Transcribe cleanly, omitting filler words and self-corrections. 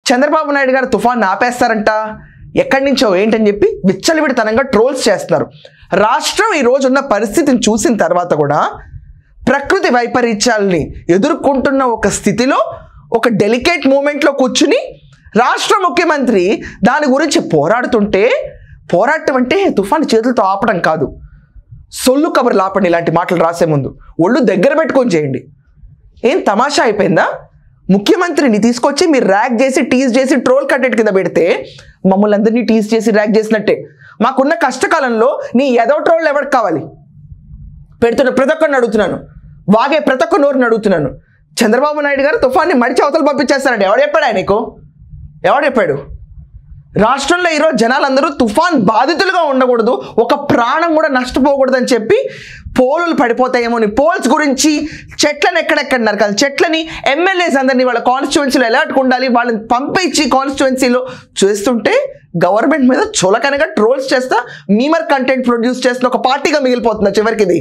చంద్రబాబు నాయుడు గారు తుఫాన్ ఆపేస్తారంట, ఎక్కడి నుంచో ఏంటని చెప్పి విచ్చలవిడితనంగా ట్రోల్స్ చేస్తున్నారు. రాష్ట్రం ఈ రోజు ఉన్న పరిస్థితిని చూసిన తర్వాత కూడా ప్రకృతి వైపరీత్యాలని ఎదుర్కొంటున్న ఒక స్థితిలో ఒక డెలికేట్ మూమెంట్లో కూర్చుని రాష్ట్ర ముఖ్యమంత్రి దాని గురించి పోరాడుతుంటే, పోరాటం అంటే తుఫాను చేతులతో ఆపడం కాదు, సొల్లు కబుర్లు ఆపండి. ఇలాంటి మాటలు రాసే ముందు ఒళ్ళు దగ్గర పెట్టుకొని చేయండి. ఏం తమాషా అయిపోయిందా? ముఖ్యమంత్రిని తీసుకొచ్చి మీరు ర్యాక్ చేసి టీజ్ చేసి ట్రోల్ కంటెంట్ కింద పెడితే మమ్మల్ని అందరినీ టీజ్ చేసి ర్యాక్ చేసినట్టే. మాకున్న కష్టకాలంలో నీ ఏదో ట్రోల్ ఎవరికి కావాలి? పెడుతున్న ప్రతి ఒక్కరిని అడుగుతున్నాను, వాగే ప్రతి ఒక్క నోరుని అడుగుతున్నాను. చంద్రబాబు నాయుడు గారు తుఫాన్ని మడిచి అవతలు పంపించేస్తారండి. ఎవడు చెప్పాడు ఆయనకు? ఎవడు చెప్పాడు? రాష్ట్రంలో ఈరోజు జనాలందరూ తుఫాన్ బాధితులుగా ఉండకూడదు, ఒక ప్రాణం కూడా నష్టపోకూడదని చెప్పి పోలులు పడిపోతాయేమో అని పోల్స్ గురించి చెట్లను ఎక్కడెక్కడ నరకాలి, చెట్లని ఎమ్మెల్యేస్ అందరినీ వాళ్ళ కాన్స్టిట్యువెన్సీలో ఎలా ఉండాలి వాళ్ళని పంపించి కాన్స్టిట్యువెన్సీలో చేస్తుంటే గవర్నమెంట్ మీద చులకనగా ట్రోల్స్ చేస్తా మీమర్ కంటెంట్ ప్రొడ్యూస్ చేస్తున్న ఒక పార్టీగా మిగిలిపోతుంది చివరికి ఇది.